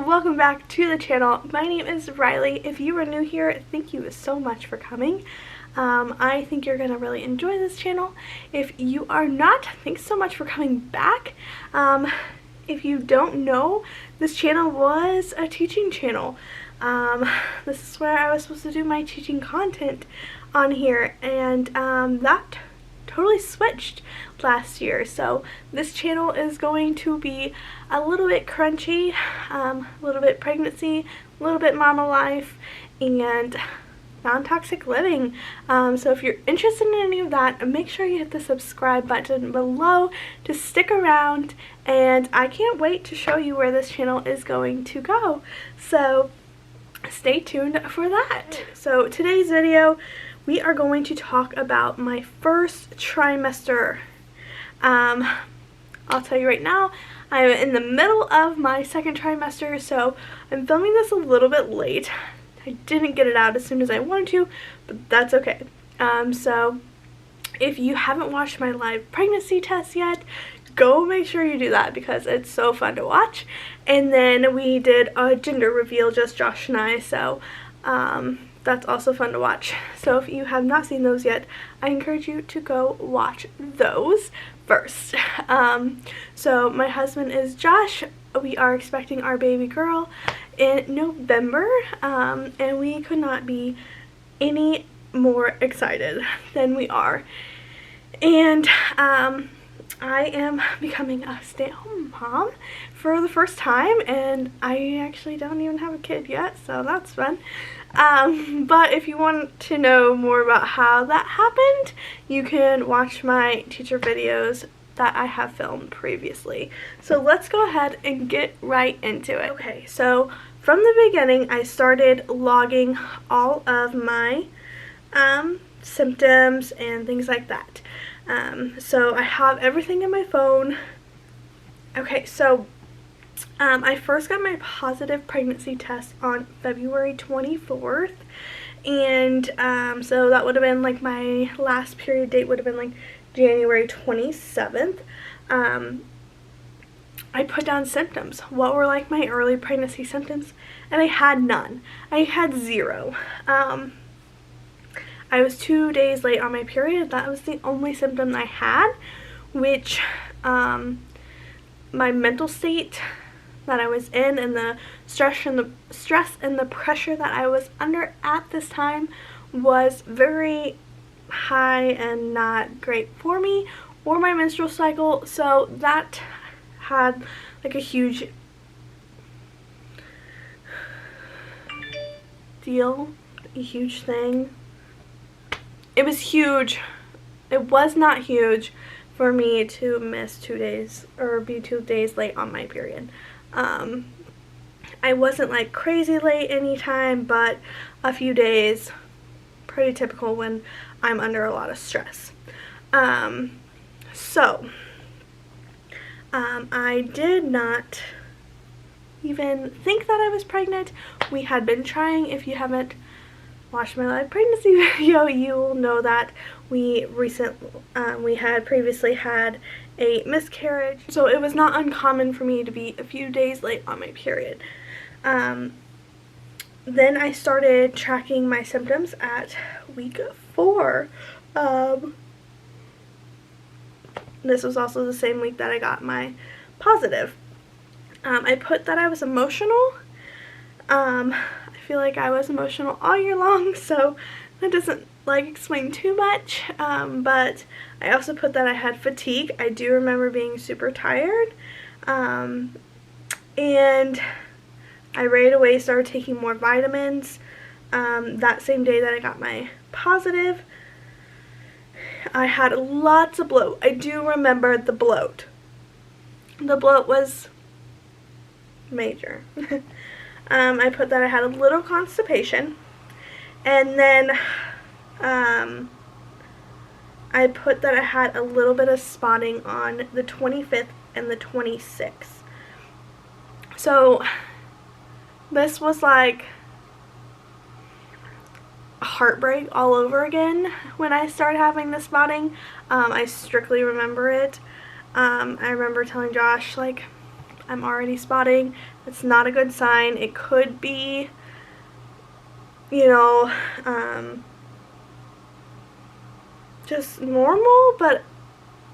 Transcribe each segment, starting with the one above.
welcome back to the channel. My name is Riley. If you are new here, thank you so much for coming. I think you're going to really enjoy this channel. If you are not, thanks so much for coming back. If you don't know, this channel was a teaching channel. This is where I was supposed to do my teaching content on here, and that totally switched last year. So this channel is going to be a little bit crunchy, a little bit pregnancy, a little bit mama life, and non-toxic living. So if you're interested in any of that, make sure you hit the subscribe button below to stick around, and I can't wait to show you where this channel is going to go. So stay tuned for that. So today's video, we are going to talk about my first trimester. I'll tell you right now, I'm in the middle of my second trimester, so I'm filming this a little bit late. I didn't get it out as soon as I wanted to, but that's okay. So if you haven't watched my live pregnancy test yet, go make sure you do that because it's so fun to watch. And then we did a gender reveal, just Josh and I, so that's also fun to watch. So if you have not seen those yet, I encourage you to go watch those first. So my husband is Josh. We are expecting our baby girl in November, and we could not be any more excited than we are. And I am becoming a stay-at-home mom for the first time, and I actually don't even have a kid yet, so that's fun. But if you want to know more about how that happened, you can watch my teacher videos that I have filmed previously. So let's go ahead and get right into it. Okay, so from the beginning, I started logging all of my symptoms and things like that. So I have everything in my phone. Okay, so I first got my positive pregnancy test on February 24th, and so that would have been like my last period date would have been like January 27th. I put down symptoms. What were like my early pregnancy symptoms? And I had none. I had zero. I was 2 days late on my period. That was the only symptom I had, which my mental state that I was in and the stress and the pressure that I was under at this time was very high and not great for me or my menstrual cycle. So that had like a huge deal, a huge thing. It was huge. It was not huge for me to miss 2 days or be 2 days late on my period. I wasn't like crazy late anytime, but a few days, pretty typical when I'm under a lot of stress. I did not even think that I was pregnant. We had been trying. If you haven't watched my live pregnancy video, you will know that we had previously had a miscarriage, so it was not uncommon for me to be a few days late on my period. Then I started tracking my symptoms at week 4. This was also the same week that I got my positive. I put that I was emotional. I feel like I was emotional all year long, so that doesn't like explain too much, but I also put that I had fatigue. I do remember being super tired, and I right away started taking more vitamins. That same day that I got my positive, I had lots of bloat. I do remember the bloat. The bloat was major. I put that I had a little constipation, and then I put that I had a little bit of spotting on the 25th and the 26th. So this was like heartbreak all over again when I started having the spotting. I strictly remember it. I remember telling Josh, like, I'm already spotting. It's not a good sign. It could be, you know, just normal, but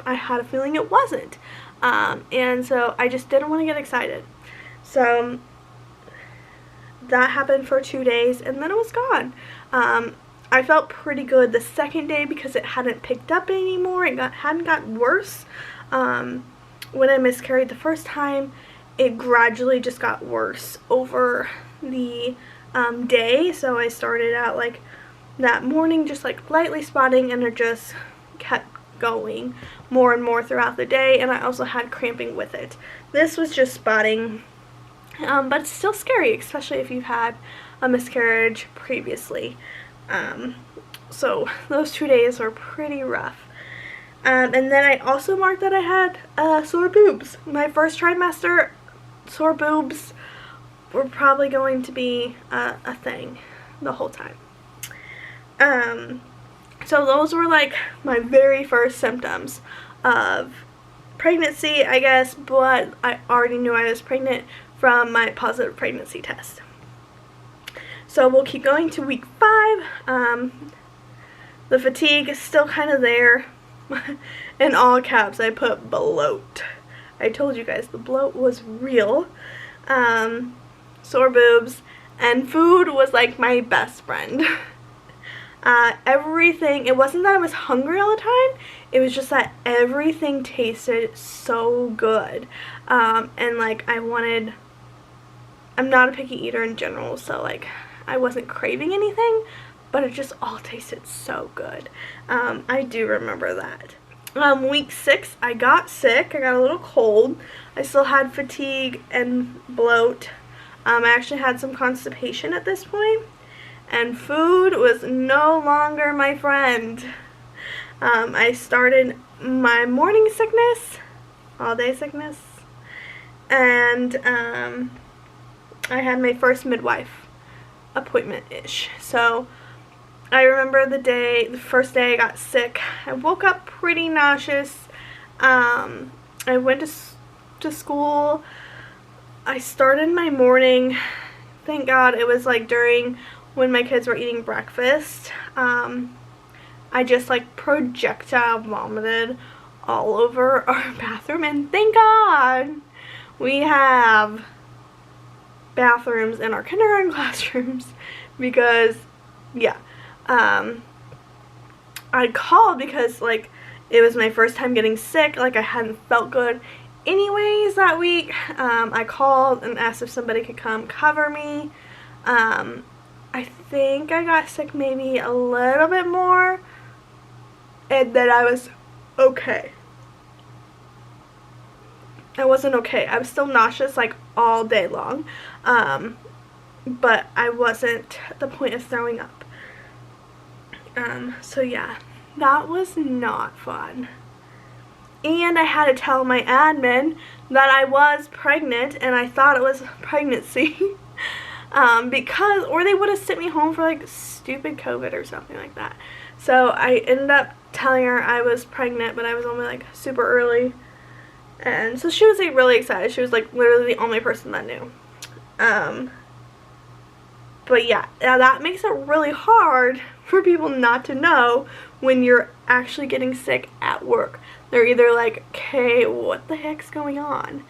I had a feeling it wasn't. And so I just didn't want to get excited. So that happened for 2 days, and then it was gone. I felt pretty good the second day because it hadn't picked up anymore. It hadn't gotten worse. When I miscarried the first time, it gradually just got worse over the day. So I started out like that morning just like lightly spotting, and it just kept going more and more throughout the day, and I also had cramping with it. This was just spotting, but it's still scary, especially if you've had a miscarriage previously. So those 2 days were pretty rough. And then I also marked that I had sore boobs. My first trimester, sore boobs were probably going to be a thing the whole time. So those were like my very first symptoms of pregnancy, I guess, but I already knew I was pregnant from my positive pregnancy test. So we'll keep going to week 5. The fatigue is still kind of there. In all caps, I put bloat. I told you guys the bloat was real. Sore boobs, and food was like my best friend. Everything, it wasn't that I was hungry all the time, it was just that everything tasted so good. And like I'm not a picky eater in general, so like I wasn't craving anything, but it just all tasted so good. I do remember that. Week 6, I got sick. I got a little cold. I still had fatigue and bloat. I actually had some constipation at this point, and food was no longer my friend. I started my morning sickness, all day sickness, and I had my first midwife appointment-ish. So I remember the first day I got sick. I woke up pretty nauseous. I went to school. I started my morning. Thank God it was like during when my kids were eating breakfast. I just like projectile vomited all over our bathroom, and thank God we have bathrooms in our kindergarten classrooms, because yeah. I called because like it was my first time getting sick. Like I hadn't felt good anyways that week. I called and asked if somebody could come cover me. I think I got sick maybe a little bit more, and then I was okay. I wasn't okay. I was still nauseous like all day long, but I wasn't at the point of throwing up. So yeah, that was not fun. And I had to tell my admin that I was pregnant, and I thought it was pregnancy. Because, or they would have sent me home for like stupid COVID or something like that. So I ended up telling her I was pregnant, but I was only like super early. And so she was like really excited. She was like literally the only person that knew. But yeah, that makes it really hard for people not to know when you're actually getting sick at work. They're either like, okay, what the heck's going on?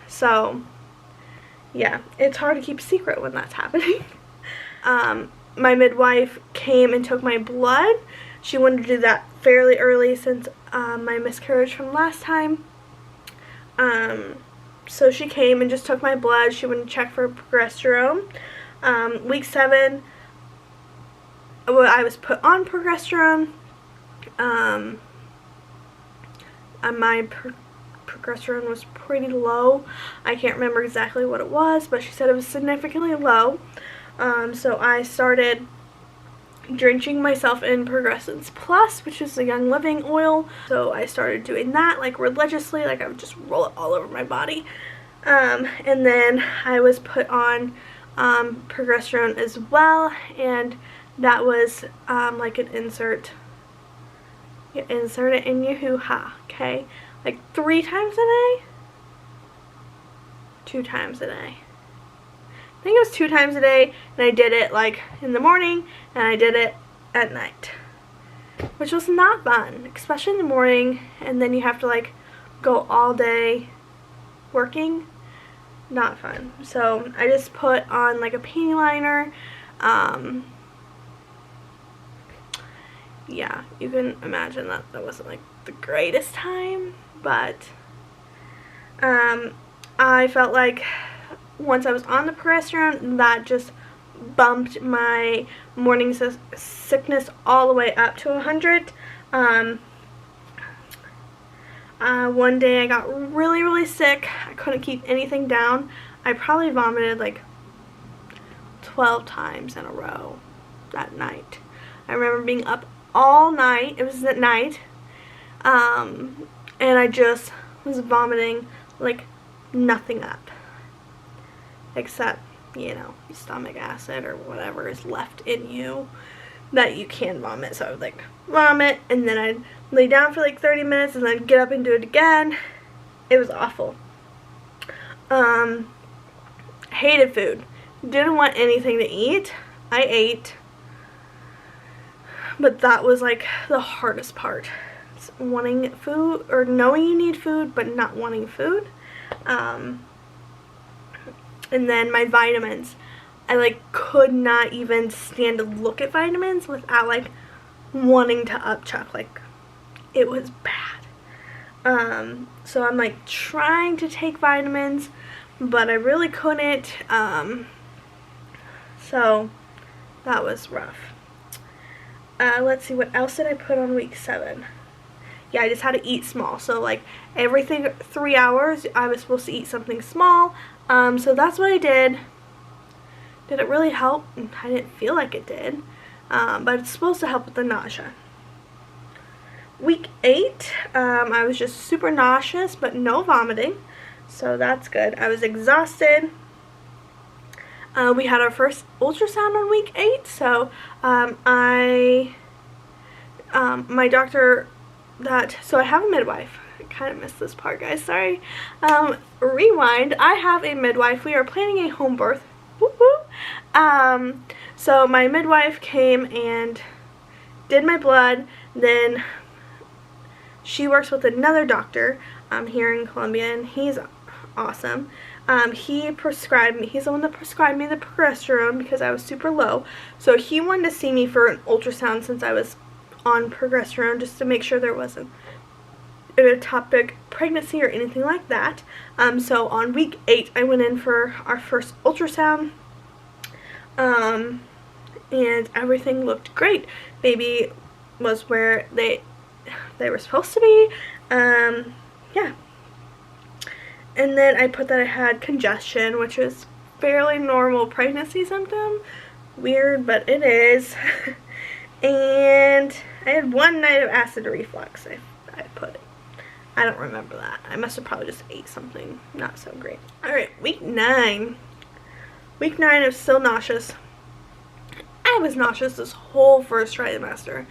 So yeah, it's hard to keep a secret when that's happening. My midwife came and took my blood. She wanted to do that fairly early since my miscarriage from last time. So she came and just took my blood. She wanted to check for progesterone. Week 7, I was put on progesterone. My progesterone was pretty low. I can't remember exactly what it was, but she said it was significantly low. So I started drenching myself in Progressence Plus, which is the Young Living oil. So I started doing that like religiously, like I would just roll it all over my body. And then I was put on progesterone as well, and that was like an insert. You insert it in your hoo-ha, okay? Like 3 times a day? 2 times a day. I think it was 2 times a day, and I did it like in the morning and I did it at night, which was not fun, especially in the morning, and then you have to like go all day working. Not fun. So I just put on like a panty liner. Yeah, you can imagine that wasn't like the greatest time, but I felt like once I was on the progesterone, that just bumped my morning sickness all the way up to 100. One day I got really sick. I couldn't keep anything down. I probably vomited like 12 times in a row that night. I remember being up all night. It was at night. And I just was vomiting like nothing up. Except, you know, stomach acid or whatever is left in you that you can vomit. So I would like vomit, and then I'd lay down for like 30 minutes and then get up and do it again. It was awful. Hated food. Didn't want anything to eat. I ate. But that was like the hardest part. It's wanting food, or knowing you need food but not wanting food. And then my vitamins. I like could not even stand to look at vitamins without like wanting to upchuck. Like, it was bad. So I'm like trying to take vitamins, but I really couldn't. So that was rough. Let's see, what else did I put on week 7? Yeah, I just had to eat small. So like every 3 hours I was supposed to eat something small. So that's what I did. Did it really help? I didn't feel like it did. But it's supposed to help with the nausea. Week 8, I was just super nauseous but no vomiting. So that's good. I was exhausted. We had our first ultrasound on week 8. So my doctor so I have a midwife. I kind of missed this part, guys. Sorry. Rewind. I have a midwife. We are planning a home birth. Woo-hoo. So my midwife came and did my blood. Then she works with another doctor here in Columbia, and he's awesome. He prescribed me. He's the one that prescribed me the progesterone because I was super low. So he wanted to see me for an ultrasound since I was on progesterone, just to make sure there wasn't an ectopic pregnancy or anything like that. So on week 8, I went in for our first ultrasound, and everything looked great. Baby was where they were supposed to be. Yeah. And then I put that I had congestion, which is fairly normal pregnancy symptom. Weird, but it is. And I had 1 night of acid reflux. I put it. I don't remember that. I must have probably just ate something not so great. Alright, week 9. Week 9, I was still nauseous. I was nauseous this whole first trimester.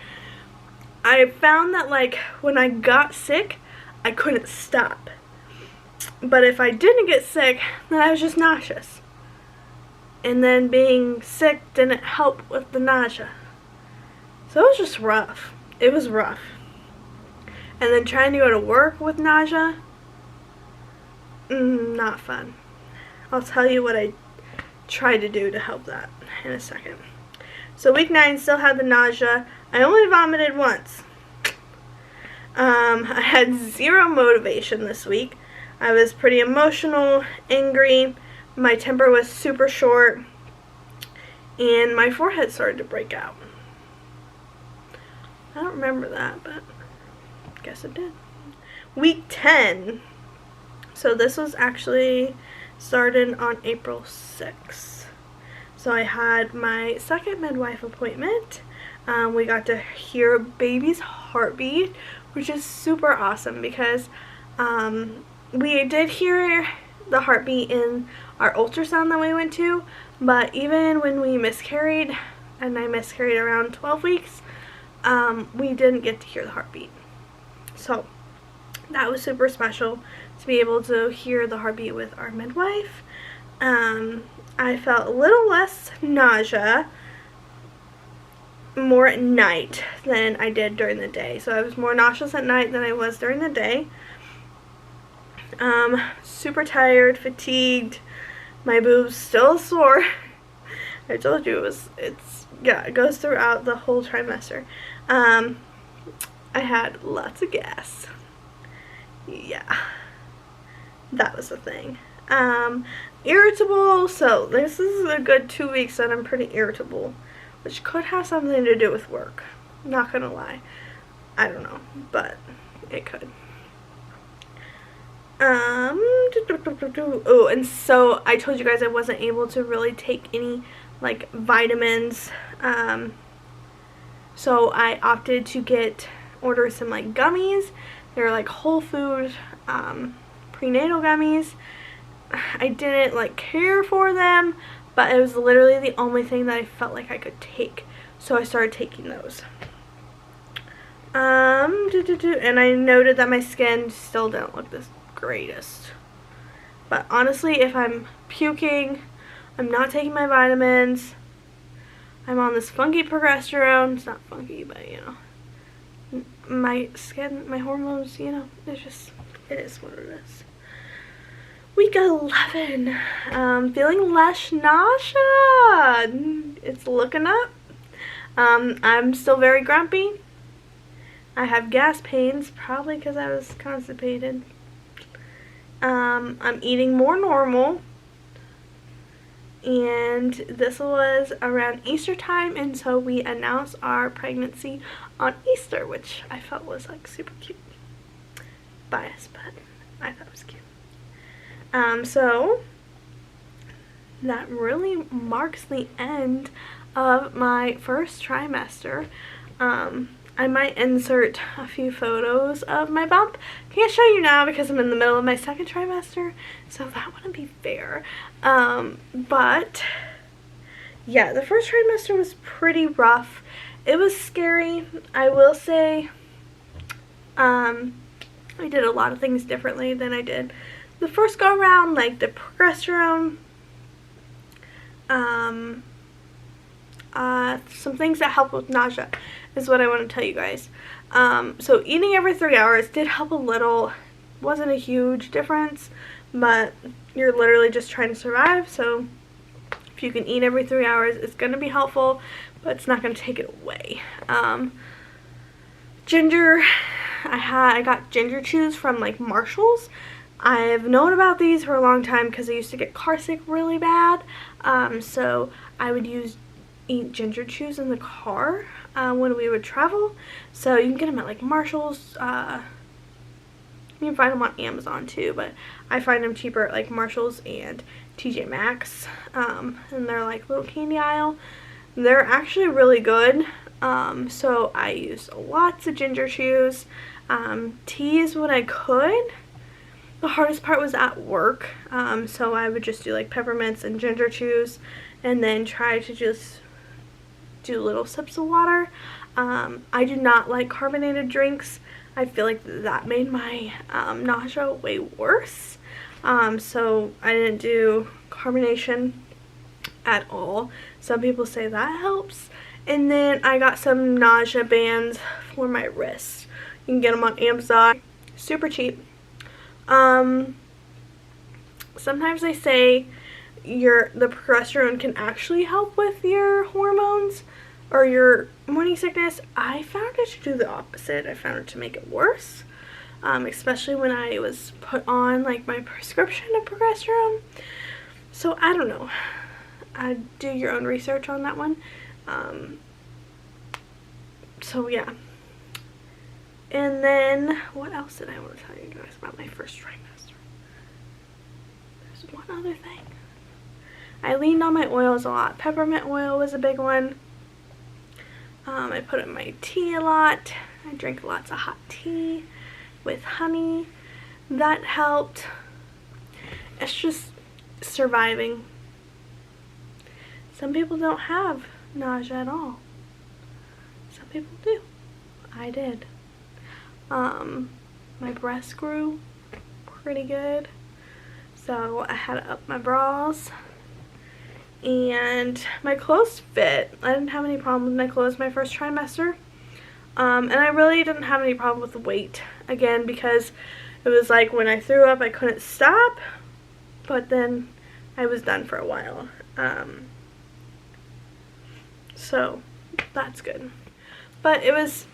I found that like when I got sick, I couldn't stop. But if I didn't get sick, then I was just nauseous. And then being sick didn't help with the nausea. So it was just rough. It was rough. And then trying to go to work with nausea, not fun. I'll tell you what I tried to do to help that in a second. So week 9 still had the nausea. I only vomited once. I had 0 motivation this week. I was pretty emotional, angry. My temper was super short. And my forehead started to break out. I don't remember that, but I guess it did. Week 10. So this was actually started on April 6th. So I had my second midwife appointment. We got to hear a baby's heartbeat, which is super awesome because we did hear the heartbeat in our ultrasound that we went to, but even when we miscarried, and I miscarried around 12 weeks, we didn't get to hear the heartbeat. So that was super special to be able to hear the heartbeat with our midwife. I felt a little less nausea more at night than I did during the day. So I was more nauseous at night than I was during the day. Super tired, fatigued, my boobs still sore. I told you it goes throughout the whole trimester. I had lots of gas. Yeah, that was the thing. Irritable, so this is a good 2 weeks that I'm pretty irritable, which could have something to do with work. Not gonna lie. I don't know, but it could. Oh, and so I told you guys I wasn't able to really take any like vitamins. So I opted to order some like gummies. They're like whole food prenatal gummies. I didn't like care for them, but it was literally the only thing that I felt like I could take. So I started taking those. And I noted that my skin still didn't look the greatest. But honestly, if I'm puking, I'm not taking my vitamins, I'm on this funky progesterone. It's not funky, but you know, my skin, my hormones, you know, it is what it is. Week 11, feeling less nausea. It's looking up. I'm still very grumpy. I have gas pains, probably because I was constipated. I'm eating more normal. And this was around Easter time, and so we announced our pregnancy on Easter, which I felt was like super cute. Biased, but I thought it was cute. So that really marks the end of my first trimester. I might insert a few photos of my bump. Can't show you now because I'm in the middle of my second trimester, so that wouldn't be fair. But yeah, the first trimester was pretty rough. It was scary. I will say I did a lot of things differently than I did the first go around, like the progesterone. Some things that help with nausea is what I want to tell you guys. So eating every 3 hours did help a little. Wasn't a huge difference, but you're literally just trying to survive, so if you can eat every 3 hours, it's going to be helpful, but it's not going to take it away. Ginger, I got ginger chews from like Marshall's. I've known about these for a long time because I used to get car sick really bad, so I would eat ginger chews in the car when we would travel. So you can get them at like Marshall's. You can find them on Amazon too, but I find them cheaper at like Marshall's and TJ Maxx, and they're like little candy aisle. They're actually really good. So I used lots of ginger chews, teas when I could. The hardest part was at work, so I would just do like peppermints and ginger chews, and then try to just do little sips of water. I do not like carbonated drinks. I feel like that made my nausea way worse. So I didn't do carbonation at all. Some people say that helps. And then I got some nausea bands for my wrist. You can get them on Amazon. Super cheap. Sometimes they say the progesterone can actually help with your hormones or your morning sickness. I found it to do the opposite. I found it to make it worse, especially when I was put on like my prescription of progesterone. So I don't know. Do your own research on that one. So yeah. And then what else did I want to tell you guys about my first trimester? There's one other thing. I leaned on my oils a lot. Peppermint oil was a big one. I put in my tea a lot. I drink lots of hot tea with honey. That helped. It's just surviving. Some people don't have nausea at all. Some people do. I did. My breasts grew. We're pretty good. So I had to up my bras. And my clothes fit. I didn't have any problem with my clothes my first trimester. And I really didn't have any problem with the weight. Again, because it was like when I threw up I couldn't stop. But then I was done for a while. So that's good. But it was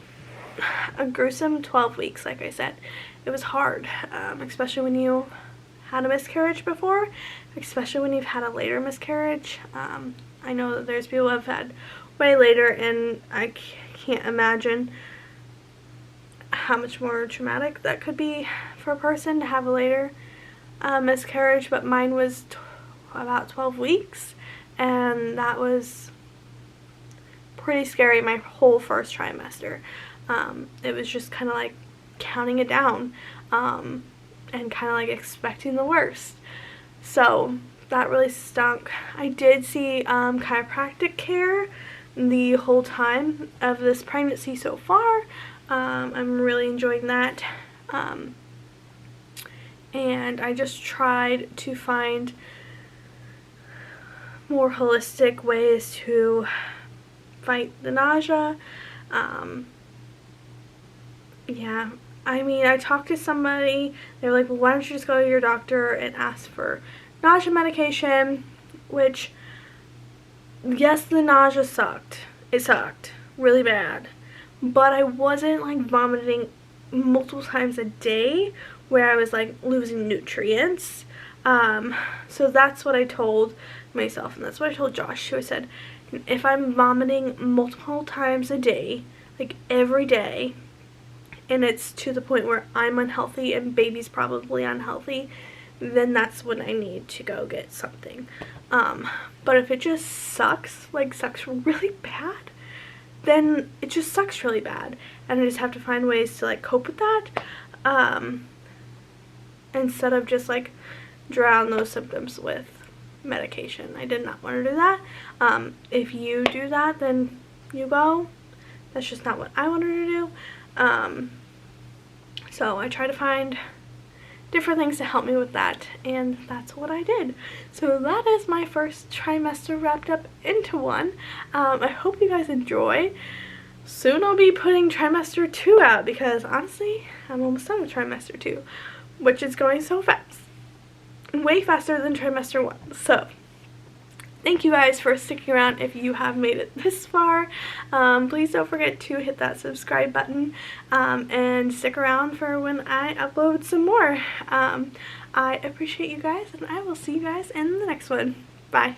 a gruesome 12 weeks, like I said. It was hard, especially when you had a miscarriage before, especially when you've had a later miscarriage. I know that there's people who have had way later, and I can't imagine how much more traumatic that could be for a person to have a later miscarriage, but mine was about 12 weeks, and that was pretty scary my whole first trimester. It was just kind of like counting it down, and kind of like expecting the worst. So that really stunk. I did see chiropractic care the whole time of this pregnancy so far. I'm really enjoying that. And I just tried to find more holistic ways to fight the nausea. Yeah, I mean, I talked to somebody, they were like, well, why don't you just go to your doctor and ask for nausea medication, which, yes, the nausea sucked. It sucked really bad, but I wasn't like vomiting multiple times a day where I was like losing nutrients. So that's what I told myself, and that's what I told Josh too. I said, if I'm vomiting multiple times a day, like every day, and it's to the point where I'm unhealthy and baby's probably unhealthy, then that's when I need to go get something. But if it just sucks, like sucks really bad, then it just sucks really bad, and I just have to find ways to like cope with that, instead of just like drown those symptoms with medication. I did not want to do that. If you do that, then you go. That's just not what I wanted to do. So I try to find different things to help me with that, and that's what I did. So that is my first trimester wrapped up into one. I hope you guys enjoy. Soon I'll be putting trimester 2 out, because honestly, I'm almost done with trimester 2, which is going so fast. Way faster than trimester 1. So thank you guys for sticking around if you have made it this far. Please don't forget to hit that subscribe button, and stick around for when I upload some more. I appreciate you guys, and I will see you guys in the next one. Bye.